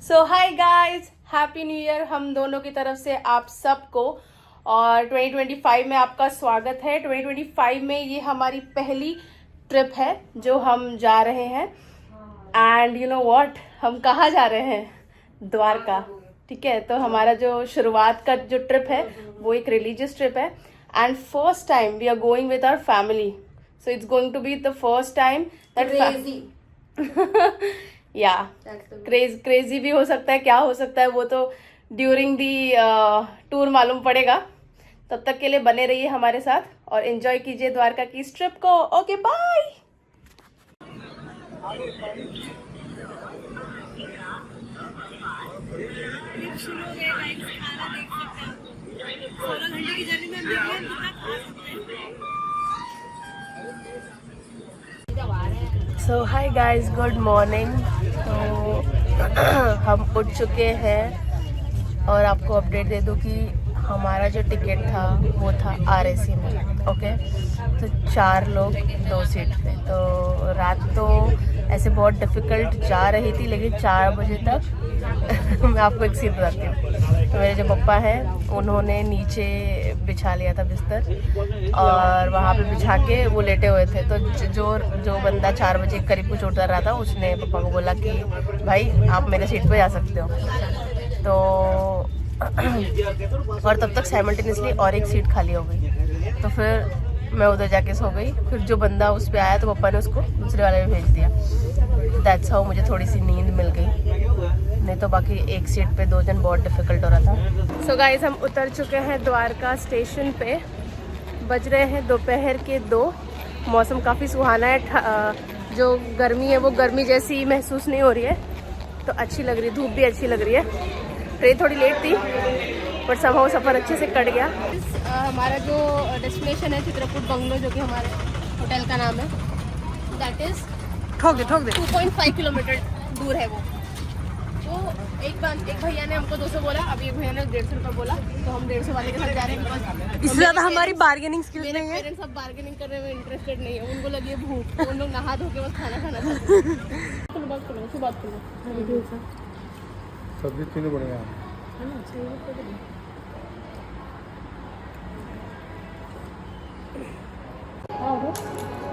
सो hi guys, happy new year हम दोनों की तरफ से आप सबको। और 2025 में आपका स्वागत है। 2025 में ये हमारी पहली ट्रिप है जो हम जा रहे हैं। एंड यू नो व्हाट, हम कहाँ जा रहे हैं? द्वारका। ठीक है, तो हमारा जो शुरुआत का जो ट्रिप है वो एक रिलीजियस ट्रिप है। And first time we are going with our family, so it's going to be the first time that या क्रेजी भी हो सकता है, क्या हो सकता है वो तो ड्यूरिंग दी टूर मालूम पड़ेगा। तब तक के लिए बने रहिए हमारे साथ और एंजॉय कीजिए द्वारका की इस ट्रिप को। Okay bye. So hi guys, good morning. तो हम उठ चुके हैं और आपको अपडेट दे दूं कि हमारा जो टिकट था वो था RAC में। ओके, तो 4 लोग 2 सीट पे। तो रात तो ऐसे बहुत डिफ़िकल्ट जा रही थी, लेकिन 4 बजे तक मैं आपको एक सीट बताती हूँ। तो मेरे जो पप्पा हैं उन्होंने नीचे बिछा लिया था बिस्तर और वहाँ पे बिछा के वो लेटे हुए थे। तो जो बंदा 4 बजे करीब कुछ उतर रहा था उसने पापा को बोला कि भाई आप मेरे सीट पे जा सकते हो। तो और तब तक साइमल्टेनियसली और एक सीट खाली हो गई। तो फिर मैं उधर जाके सो गई। फिर जो बंदा उस पर आया तो पापा ने उसको दूसरे वाले में भेज दिया। दैट्स हाउ मुझे थोड़ी सी नींद मिल गई, नहीं तो बाकी एक सीट पे 2 जन बहुत डिफ़िकल्ट हो रहा था। सो गाइस, हम उतर चुके हैं द्वारका स्टेशन पे। बज रहे हैं दोपहर के 2। मौसम काफ़ी सुहाना है। जो गर्मी है वो गर्मी जैसी महसूस नहीं हो रही है, तो अच्छी लग रही है। धूप भी अच्छी लग रही है। ट्रेन थोड़ी लेट थी पर समहाउ सफ़र अच्छे से कट गया। हमारा जो डेस्टिनेशन है चित्रकूट बंगलो, जो कि हमारे होटल का नाम है, दैट इज़ ठोक दे 2.5 किलोमीटर दूर है वो। तो एक भैया ने हमको 200 बोला, अब एक भैया ने 150 रुपये बोला, तो हम 150 वाले के साथ जा रहे हैं। इससे ज़्यादा हमारी बार्गेनिंग स्किल्स नहीं है। पेरेंट्स सब बार्गेनिंग करने में इंटरेस्टेड नहीं है, उनको लगी है भूख, तो उन लोग नहा धो के बस खाना खाना चाहते हैं। बात करो सब्जी तीनों बढ़िया है।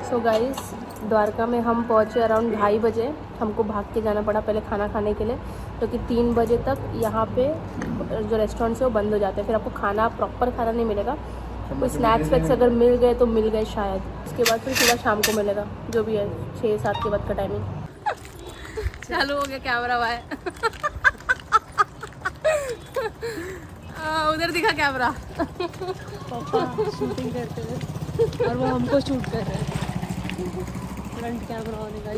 सो गाइस, द्वारका में हम पहुँचे अराउंड 2:30 बजे। हमको भाग के जाना पड़ा पहले खाना खाने के लिए, क्योंकि 3 बजे तक यहाँ पे जो रेस्टोरेंट्स है वो बंद हो जाते हैं। फिर आपको खाना प्रॉपर खाना नहीं मिलेगा। कोई स्नैक्स वैक्स अगर मिल गए तो मिल गए शायद। उसके बाद फिर सुबह शाम को मिलेगा, जो भी है 6-7 के बाद का टाइमिंग। चालू हो गया कैमरा भाई। उधर दिखा कैमरा। पापा शूटिंग करते हुए और वो हमको शूट कर रहे हैं। फ्रंट कैमरा होने का।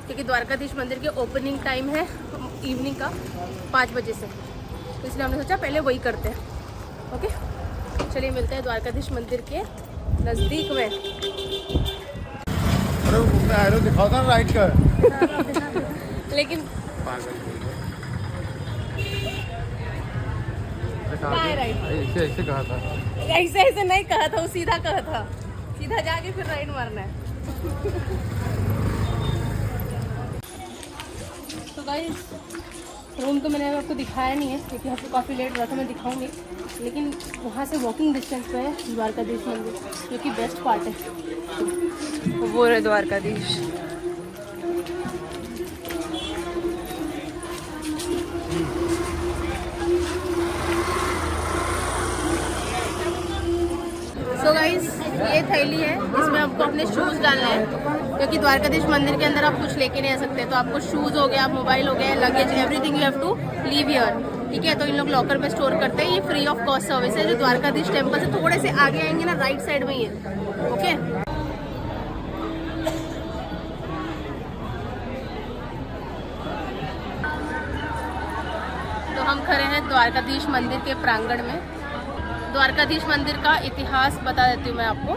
क्योंकि द्वारकाधीश मंदिर के ओपनिंग टाइम है इवनिंग का 5 बजे से, तो इसलिए हमने सोचा पहले वही करते हैं। ओके, चलिए मिलते हैं द्वारकाधीश मंदिर के नज़दीक में। अरे दिखाओ ना राइट का। लेकिन ऐसे कहा था, ऐसे नहीं कहा था, वो सीधा कहा था। सीधा जाके फिर राइट मारना है। तो गाइस, रूम तो मैंने आपको दिखाया नहीं है क्योंकि हमको काफ़ी लेट रहा था, मैं दिखाऊंगी। लेकिन वहाँ से वॉकिंग डिस्टेंस पे है द्वारकाधीश मंदिर, जो कि बेस्ट पार्ट है। वो है द्वारकाधीश। सो गाइस, ये थैली है, इसमें आपको अपने शूज़ डालना है, क्योंकि द्वारकाधीश मंदिर के अंदर आप कुछ लेके नहीं आ सकते। तो आपको शूज़ हो गया, मोबाइल हो गया, luggage, everything you have to leave here. ठीक है, तो इन लोग लॉकर में स्टोर करते हैं। ये फ्री ऑफ कॉस्ट सर्विस है, जो द्वारकाधीश टेम्पल से थोड़े से आगे आएंगे ना, राइट साइड में ही है। ओके, तो हम खड़े हैं द्वारकाधीश मंदिर के प्रांगण में। द्वारकाधीश मंदिर का इतिहास बता देती हूँ मैं आपको।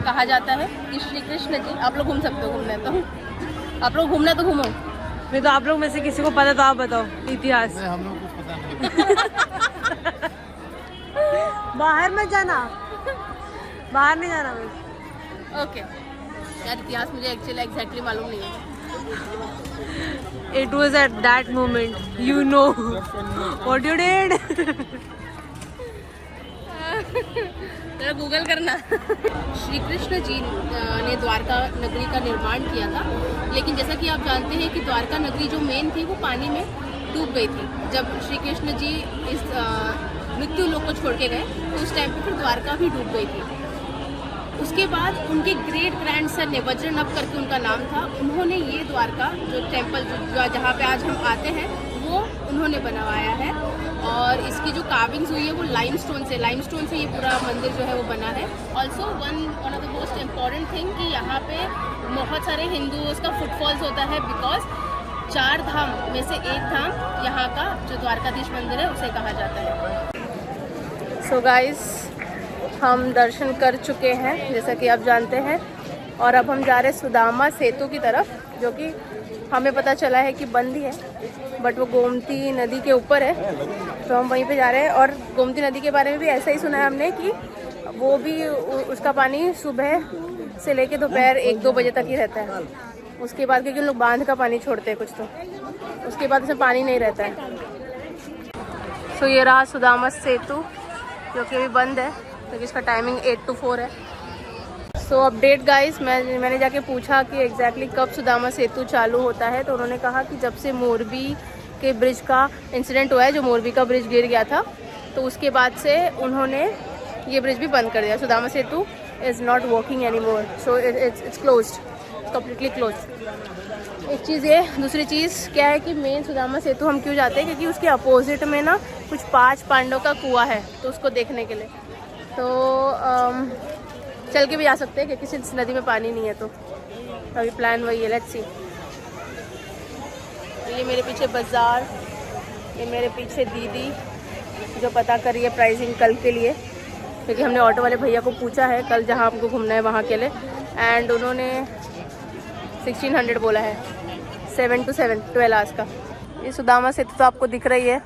कहा जाता है कि श्री कृष्ण जी, आप लोग घूम सकते हो, घूमने तो आप लोग घूमना तो घूमो। नहीं तो आप लोग में से किसी को पता तो आप बताओ इतिहास। हम लोग कुछ पता नहीं। बाहर मत जाना, बाहर नहीं जाना बस। ओके यार, इतिहास मुझे एक्चुअली एग्जैक्टली मालूम नहीं है। It was at that moment, you know what you did. जरा गूगल करना। श्री कृष्ण जी ने द्वारका नगरी का निर्माण किया था, लेकिन जैसा कि आप जानते हैं कि द्वारका नगरी जो मेन थी वो पानी में डूब गई थी। जब श्री कृष्ण जी इस मृत्यु लोक को छोड़ के गए तो उस टाइम पे फिर द्वारका भी डूब गई थी। उसके बाद उनके ग्रेट ग्रैंड सन ने, वज्रनभ करके उनका नाम था, उन्होंने ये द्वारका जो टेम्पल जहाँ पे आज हम आते हैं वो उन्होंने बनवाया है। और इसकी जो कार्विंग्स हुई है वो लाइमस्टोन से ये पूरा मंदिर जो है वो बना है। Also one of the most important thing कि यहाँ पे बहुत सारे हिंदूज़ का फुटफॉल्स होता है, बिकॉज 4 धाम में से एक धाम यहाँ का जो द्वारकाधीश मंदिर है उसे कहा जाता है। सो गाइस, हम दर्शन कर चुके हैं जैसा कि आप जानते हैं, और अब हम जा रहे हैं सुदामा सेतु की तरफ, जो कि हमें पता चला है कि बंद ही है, बट वो गोमती नदी के ऊपर है, तो हम वहीं पे जा रहे हैं। और गोमती नदी के बारे में भी ऐसा ही सुना है हमने कि वो भी उसका पानी सुबह से लेके दोपहर 1-2 बजे तक ही रहता है। उसके बाद क्योंकि उन लोग बांध का पानी छोड़ते हैं कुछ, तो उसके बाद उसमें पानी नहीं रहता है। सो ये रहा सुदामा सेतु, जो कि अभी बंद है क्योंकि इसका टाइमिंग 8 to 4 है। सो अपडेट गाइस, मैंने जाके पूछा कि एग्जैक्टली कब सुदामा सेतु चालू होता है, तो उन्होंने कहा कि जब से मोरबी के ब्रिज का इंसिडेंट हुआ है, जो मोरबी का ब्रिज गिर गया था, तो उसके बाद से उन्होंने ये ब्रिज भी बंद कर दिया। Sudama Setu is not working any more, so it's closed, completely closed. एक चीज़ ये, दूसरी चीज़ क्या है कि मेन सुदामा सेतु हम क्यों जाते हैं, क्योंकि उसके अपोजिट में ना कुछ 5 पांडव का कुआं है, तो उसको देखने के लिए तो चल के भी जा सकते हैं, क्योंकि इस नदी में पानी नहीं है। तो अभी प्लान वही है, लेट्स सी। ये मेरे पीछे बाज़ार, ये मेरे पीछे दीदी जो पता कर रही है प्राइसिंग कल के लिए, क्योंकि हमने ऑटो वाले भैया को पूछा है कल जहाँ हमको घूमना है वहाँ के लिए, एंड उन्होंने 1600 बोला है, 7 to 7 12 आवर्स का। ये सुदामा सेतु तो आपको दिख रही है,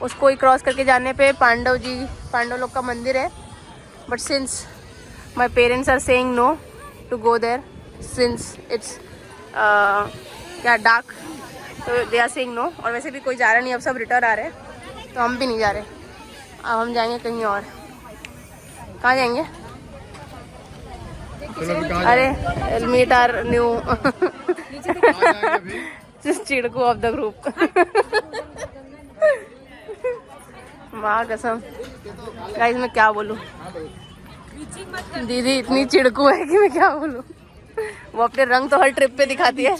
उसको ही क्रॉस करके जाने पे पांडव लोग का मंदिर है, but since my parents are saying no to go there since it's क्या डार्क, तो दे आर सेइंग नो। और वैसे भी कोई जा रहा नहीं, अब सब रिटर्न आ रहे हैं, तो हम भी नहीं जा रहे। अब हम जाएंगे कहीं और। कहाँ जाएंगे? अरे मीट आर न्यू चिड़कू ऑफ द ग्रुप। वाह कसम गाइस, मैं क्या बोलूँ, दीदी इतनी चिड़कू है कि मैं क्या बोलूँ। वो अपने रंग तो हर ट्रिप पे दिखाती है,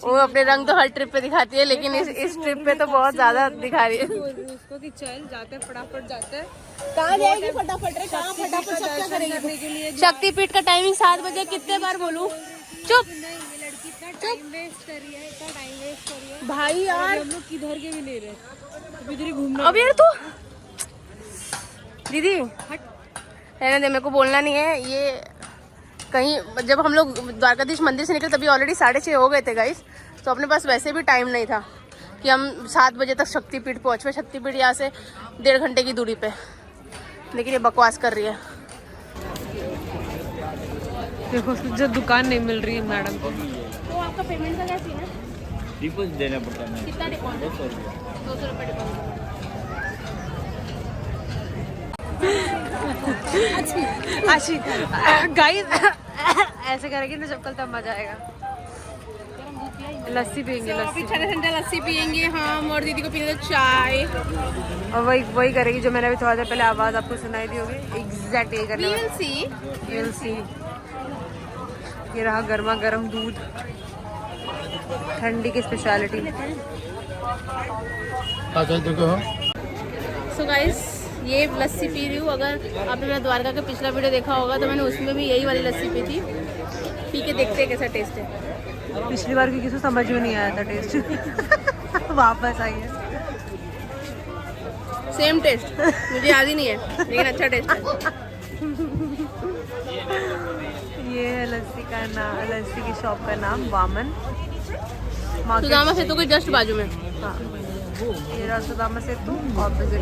वो अपने रंग तो हर ट्रिप पे दिखाती है, लेकिन इस ट्रिप पे तो बहुत ज्यादा दिखा रही है। उसको कि चल जाते हैं, फटाफट जाते हैं। कहाँ जाएगी फटाफट रे, कहाँ फटाफट सब क्या करेगी? शक्तिपीठ का टाइमिंग 7 बजे, कितने बार बोलूं? चुप। लड़की इतना टाइम वेस्ट कर रही है, भाई यार हम लोग किधर के भी नहीं रहे, इधर ही घूमना। अब यार तू दीदी रहने दे, मेरे को बोलना नहीं है। ये कहीं जब हम लोग द्वारकाधीश मंदिर से निकले तभी ऑलरेडी 6:30 हो गए थे गाइस, तो अपने पास वैसे भी टाइम नहीं था कि हम 7 बजे तक शक्तिपीठ पहुँच पे। शक्तिपीठ यहाँ से 1.5 घंटे की दूरी पे, लेकिन ये बकवास कर रही है। देखो जो दुकान नहीं मिल रही है मैडम को। तो आपका पेमेंट का क्या सीन है? डिपॉजिट देना पड़ता है। कितना डिपॉजिट? 200 रुपये डिपॉजिट। अच्छी गाइस, ऐसे करेंगे ना जब कल तब मजा आएगा। लस्सी पियेंगे, अभी ठंडा ठंडा लस्सी पियेंगे हम, और दीदी को पीने दो चाय, और वही करेगी जो मैंने अभी थोड़ा देर पहले आवाज़ आपको सुनाई दी होगी, एग्जैक्ट यही करने वाली। We'll see। ये रहा गर्मा गर्म दूध, ठंडी की स्पेशलिटी। सो गाइस, ये लस्सी पी रही हूँ। अगर आपने मेरा द्वारका का पिछला वीडियो देखा होगा तो मैंने उसमें भी यही वाली लस्सी पी थी। पी के देखते हैं कैसा टेस्ट है। पिछली बार की किसी को समझ में नहीं आया था टेस्ट। वापस आई है, सेम टेस्ट, मुझे याद ही नहीं है, लेकिन अच्छा टेस्ट है। ये है लस्सी की शॉप का नाम वामन। सुदामा सेतु के जस्ट बाजू में। हाँ, ये रहा सुदामा सेतु ऑपोजिट।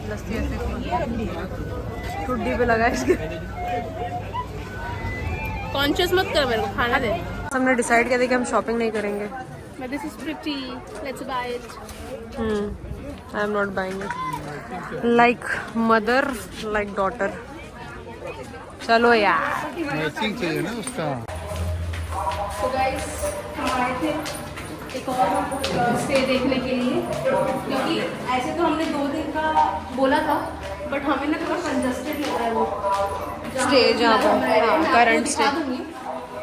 लस्सी ऐसे ठुड्डी पे लगा इसके। कॉन्शियस मत कर, मेरे को खाना दे। हमने डिसाइड किया था कि हम शॉपिंग नहीं करेंगे. But this is pretty. Let's buy it. I am not buying it. Like mother like daughter. चलो यार. मैचिंग चाहिए ना उसका. So guys, हम आए थे एक और स्टे देखने के लिए, क्योंकि ऐसे तो हमने 2 दिन का बोला था, बट हमें ना थोड़ा कंजस्टेड लग रहा है वो Stay जहाँ पर, हाँ, current stay.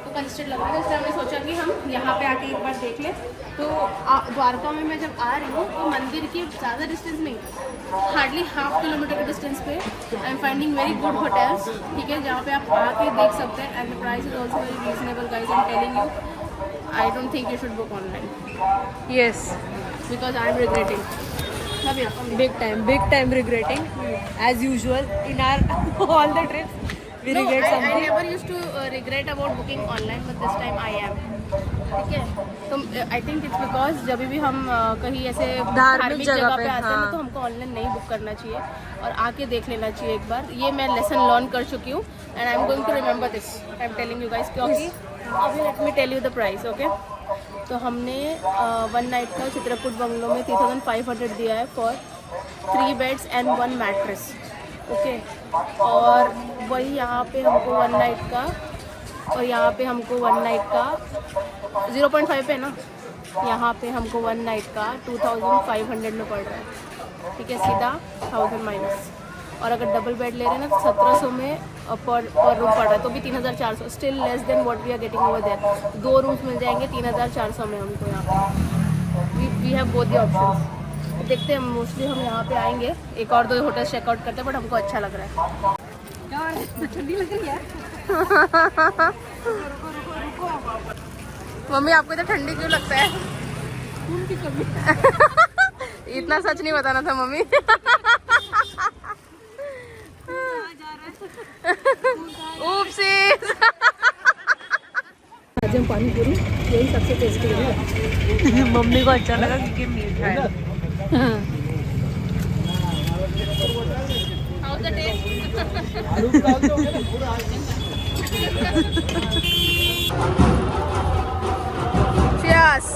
तो कंजस्टेड लग रहा है, इसलिए हमने सोचा कि हम यहाँ पे आके एक बार देख लें. तो द्वारका में मैं जब आ रही हूँ तो मंदिर की ज़्यादा डिस्टेंस नहीं, हार्डली 1/2 किलोमीटर के डिस्टेंस पे I am finding very good hotels, ठीक है, जहाँ पे आप आके देख सकते हैं. And the price is also very reasonable guys. I am telling you, I don't think you should book online Yes. because I am regretting. Big time regretting. As usual in our all the trips, we No, regret I something. never used to regret about booking online, but this time I am. ठीक है, तो I think it's because जब भी हम कहीं ऐसे धार्मिक जगह पे आते हैं ना, तो हमको ऑनलाइन नहीं बुक करना चाहिए और आके देख लेना चाहिए एक बार. ये मैं लेसन लर्न कर चुकी हूँ and I am going to remember this. I am telling you guys, क्योंकि अभी let me tell you the price. Okay, तो हमने 1 नाइट का चित्रकूट बंगलो में 3500 दिया है for 3 beds and 1 mattress. Okay, और वही यहाँ पे हमको 1 नाइट का, और यहाँ पे हमको 1 नाइट का 0.5 पे ना, यहाँ पे हमको 1 नाइट का 2500 में पड़ रहा है. ठीक है, सीधा 1000 माइनस. और अगर डबल बेड ले रहे हैं ना तो 1700 में पर रूम पड़ रहा है, तो भी 3400. Still less than what we are getting over there. 2 rooms मिल जाएंगे 3400 में हमको यहाँ पे. We have both the options. देखते हैं, मोस्टली हम यहाँ पे आएंगे, 1 और 2 होटल चेकआउट करते हैं, बट हमको अच्छा लग रहा है. ठंडी लग रही है. मम्मी आपको इतना ठंडी क्यों लगता है? इतना सच नहीं बताना था मम्मी. Oopsies. आज हम पानी पूरी यही सबसे टेस्टी है. मम्मी को अच्छा लगा क्योंकि मीठा है. How's the taste? Cheers.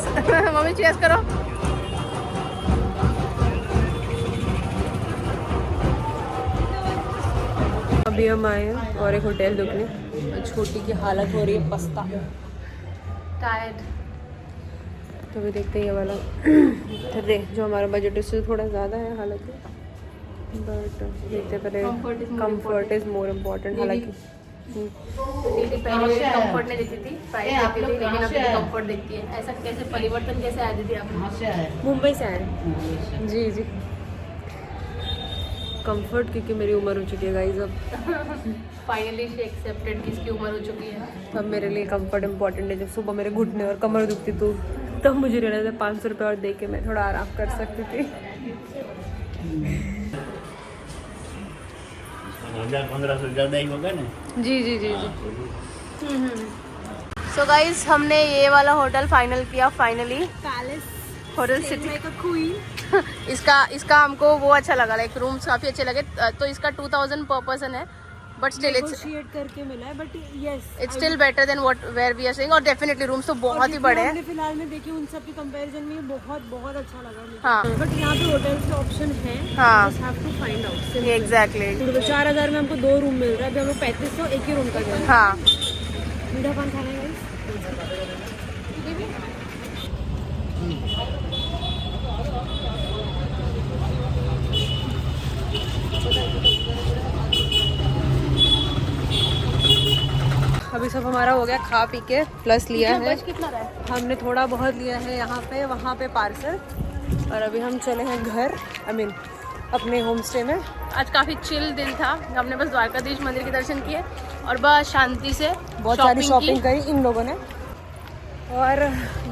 Mummy cheers करो. अभी हम आए हैं और एक होटल देखने. छोटी की हालत हो रही है पस्ता. Tired. तो अभी देखते हैं ये वाला. रे जो हमारा बजट उससे थोड़ा ज़्यादा है हालांकि, बट देखते पहले. Comfort is more important. हालांकि दीदी पहले कंफर्ट नहीं देती थी, प्राइस देखती थी, लेकिन अब कंफर्ट देखती है. ऐसा कैसे परिवर्तन कैसे आया दीदी आपको? मुंबई से आए. जी जी. कंफर्ट क्योंकि मेरी उम्र हो चुकी है गाइस. अब फाइनली शी एक्सेप्टेड कि इसकी उम्र हो चुकी है. अब मेरे लिए कंफर्ट इम्पोर्टेंट है. जब सुबह मेरे घुटने और कमर दुखती तो तब मुझे रियलाइज है 500 रुपये और दे के मैं थोड़ा आराम कर सकती थी. 1500 ज़्यादा ही होगा ना. जी जी जी जी. सो गाइस, हमने ये वाला होटल फाइनल किया. Finally palace hotel city. Queen. इसका हमको वो अच्छा लगा, लाइक रूम्स काफ़ी अच्छे लगे. तो इसका 2000 पर पर्सन है, बट स्टिल नेगोशिएट करके मिला है. But yes, it's still better than what where we are saying. और डेफिनेटली रूम्स तो बहुत ही बड़े हैं. हमने फिलहाल में देखी उन सब के कंपैरिजन में बहुत बहुत अच्छा लगा मुझे. हाँ. बट यहाँ पे होटल्स के ऑप्शन है. हाँ. बस have to find out. Exactly. 4000 में हमको 2 रूम मिल रहा है. अभी हम लोग 3500 एक ही रूम का गए. हाँ. मीठा पान खाना है guys? अभी सब हमारा हो गया खा पी के. प्लस लिया है कितना रहा है? हमने, थोड़ा बहुत लिया है यहाँ पे वहाँ पे पार्सल. और अभी हम चले हैं घर, आई मीन अपने होम स्टे में. आज काफ़ी चिल दिन था. हमने बस द्वारकाधीश मंदिर के दर्शन किए और बस शांति से बहुत सारी शॉपिंग करी इन लोगों ने. और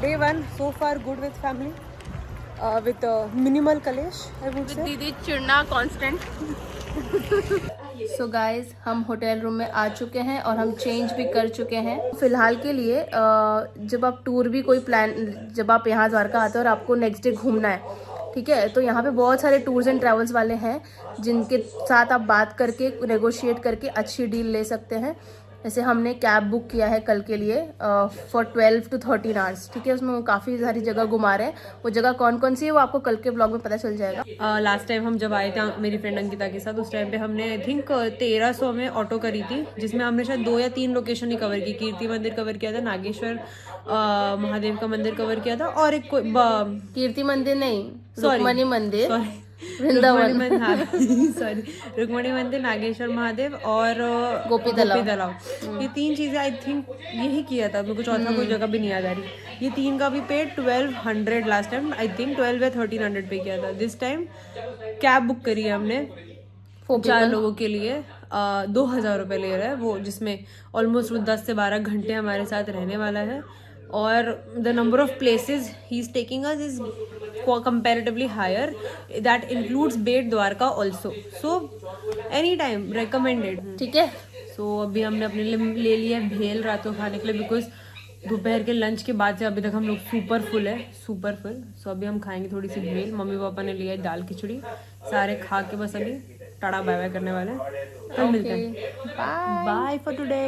day 1 so far good with family, with minimal कलेश आई वुड से. दीदी चिड़ना कांस्टेंट. सो गाइज, हम होटल रूम में आ चुके हैं और हम चेंज भी कर चुके हैं. फिलहाल के लिए जब आप टूर भी कोई प्लान, जब आप यहाँ द्वारका आते हो और आपको नेक्स्ट डे घूमना है, ठीक है, तो यहाँ पे बहुत सारे टूर्स एंड ट्रैवल्स वाले हैं जिनके साथ आप बात करके नेगोशिएट करके अच्छी डील ले सकते हैं. जैसे हमने कैब बुक किया है कल के लिए फॉर 12 to 13 आवर्स, ठीक है। उसमें वो काफ़ी सारी जगह घुमा रहे हैं। वो जगह कौन कौन सी है वो आपको कल के ब्लॉग में पता चल जाएगा। लास्ट टाइम हम जब आए थे मेरी फ्रेंड अंकिता के साथ, उस टाइम पे हमने आई थिंक 1300 में ऑटो करी थी, जिसमें हमने शायद 2 या 3 लोकेशन ही कवर की। कीर्ति मंदिर कवर किया था, नागेश्वर महादेव का मंदिर कवर किया था, और एक कोई कीर्ति मंदिर नहीं, Sorry. रुक्मणी मंदिर, सॉरी वृंदावन, सॉरी रुक्मणी मंदिर, नागेश्वर महादेव और गोपी तालाब। ये 3 चीजें आई थिंक यही किया था। मेरे को चौथा कोई जगह भी नहीं याद आ रही। ये 3 का भी पे 1200 लास्ट टाइम, आई थिंक 12 या 1300 पे किया था। दिस टाइम कैब बुक करी है हमने 4 लोगों के लिए, 2000 रुपये ले रहा है वो, जिसमें ऑलमोस्ट 10 से 12 घंटे हमारे साथ रहने वाला है। और the number of places he is taking us is comparatively higher, that includes Bet Dwarka also, so anytime recommended, ठीक है। so अभी हमने अपने लिए ले लिया है भेल रातों खाने के लिए, बिकॉज दोपहर के लंच के बाद से अभी तक हम लोग सुपर फुल। सो अभी हम खाएंगे थोड़ी सी भेल। मम्मी पापा ने लिया है दाल खिचड़ी, सारे खा के बस अभी टाटा बाय बाय करने वाले हैं। कल मिलते हैं, बाय फॉर टुडे।